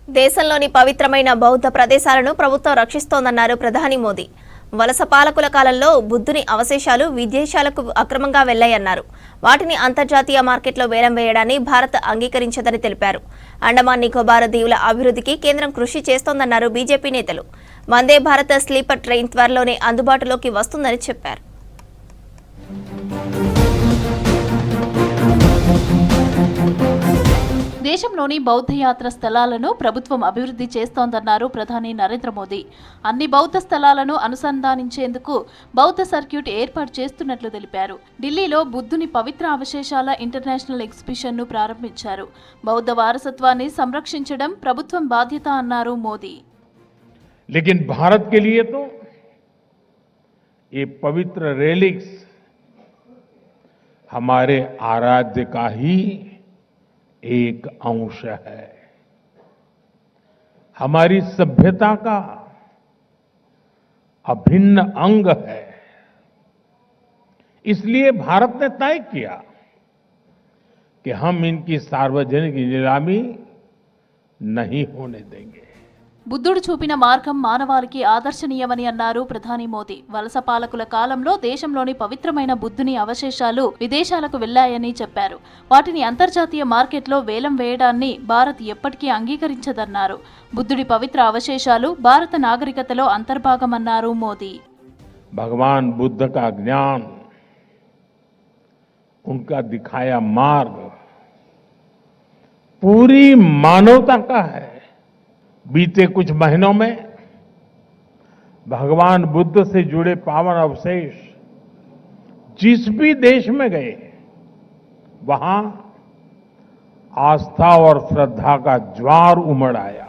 దేశంలోని పవిత్రమైన బౌద్ధ ప్రదేశాలను ప్రభుత్వం రక్షిస్తోందన్నారు ప్రధాని మోదీ. వలస పాలకుల కాలంలో బుద్ధుని అవశేషాలు విదేశాలకు అక్రమంగా వెళ్లాయన్నారు. వాటిని అంతర్జాతీయ మార్కెట్లో వేలం వేయడాన్ని భారత్ అంగీకరించదని తెలిపారు. అండమాన్ నికోబార్ దీవుల అభివృద్ధికి కేంద్రం కృషి చేస్తోందన్నారు బీజేపీ నేతలు. వందే భారత్ స్లీపర్ ట్రైన్ త్వరలోనే అందుబాటులోకి వస్తుందని చెప్పారు. దేశంలోని బౌద్ధయాత్ర స్థలాలను ప్రభుత్వం అభివృద్ధి చేస్తోందన్నారు ప్రధాని నరేంద్ర మోదీ. అన్ని బౌద్ధ స్థలాలను అనుసంధానించేందుకు బౌద్ధ సర్క్యూట్ ఏర్పాటు చేస్తున్నట్లు తెలిపారు. ఢిల్లీలో బుద్ధుని పవిత్ర అవశేషాల ఇంటర్నేషనల్ ఎగ్జిబిషన్ను ప్రారంభించారు. బౌద్ధ వారసత్వాన్ని సంరక్షించడం ప్రభుత్వం బాధ్యత అన్నారు మోదీ. लेकिन भारत के लिए तो ये पवित्र रेलिक्स हमारे आराध्य का ही एक अंश है, हमारी सभ्यता का अभिन्न अंग है। इसलिए भारत ने तय किया कि हम इनकी सार्वजनिक नीलामी नहीं होने देंगे। బుద్ధుడు చూపిన మార్గం మానవాళికి ఆదర్శనీయమని అన్నారు ప్రధాని మోదీ. వలస పాలకుల కాలంలో దేశంలోని పవిత్రమైన బుద్ధుని అవశేషాలు విదేశాలకు వెళ్లాయని చెప్పారు. వాటిని అంతర్జాతీయ మార్కెట్లో వేలం వేయడాన్ని భారత్ ఎప్పటికీ అంగీకరించదన్నారు. బుద్ధుడి పవిత్ర అవశేషాలు భారత నాగరికతలో అంతర్భాగమన్నారు మోదీ. भगवान बुद्ध का ज्ञान, उनका दिखाया मार्ग पूरी मानवता का है। बीते कुछ महीनों में भगवान बुद्ध से जुड़े पावन अवशेष जिस भी देश में गए वहां आस्था और श्रद्धा का ज्वार उमड़ आया।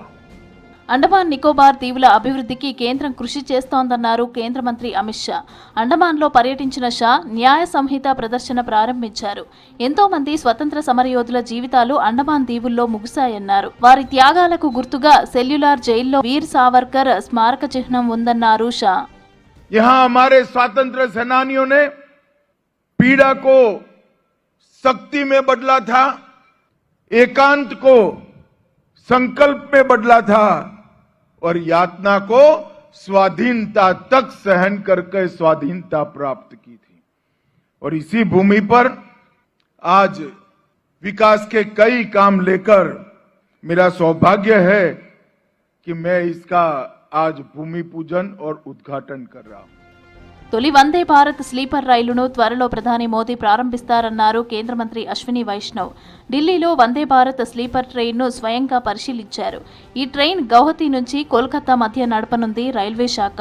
అండమాన్ నికోబార్ దీవుల అభివృద్ధికి కేంద్రం కృషి చేస్తోందన్నారు కేంద్ర మంత్రి అమిత్ షా. అండమాన్లో పర్యటించిన షా న్యాయ సంహిత ప్రదర్శన ప్రారంభించారు. ఎంతో మంది స్వతంత్ర సమరయోధుల జీవితాలు అండమాన్ దీవుల్లో ముగిశాయన్నారు. వారి త్యాగాలకు గుర్తుగా సెల్యులార్ జైల్లో వీర్ సావర్కర్ స్మారక చిహ్నం ఉందన్నారు షా. यहां हमारे स्वातंत्र्य सेनानियों ने पीड़ा को शक्ति में बदला था, एकांत को संकल्प में बदला था और यातना को स्वाधीनता तक सहन करके स्वाधीनता प्राप्त की थी। और इसी भूमि पर आज विकास के कई काम लेकर मेरा सौभाग्य है कि मैं इसका आज भूमि पूजन और उद्घाटन कर रहा हूं। తొలి వందే భారత్ స్లీపర్ రైలును త్వరలో ప్రధాని మోదీ ప్రారంభిస్తారన్నారు కేంద్ర మంత్రి అశ్విని వైష్ణవ్. ఢిల్లీలో వందే భారత్ స్లీపర్ ట్రైన్ను స్వయంగా పరిశీలించారు. ఈ ట్రైన్ గౌహతి నుంచి కోల్కతా మధ్య నడపనుంది రైల్వే శాఖ.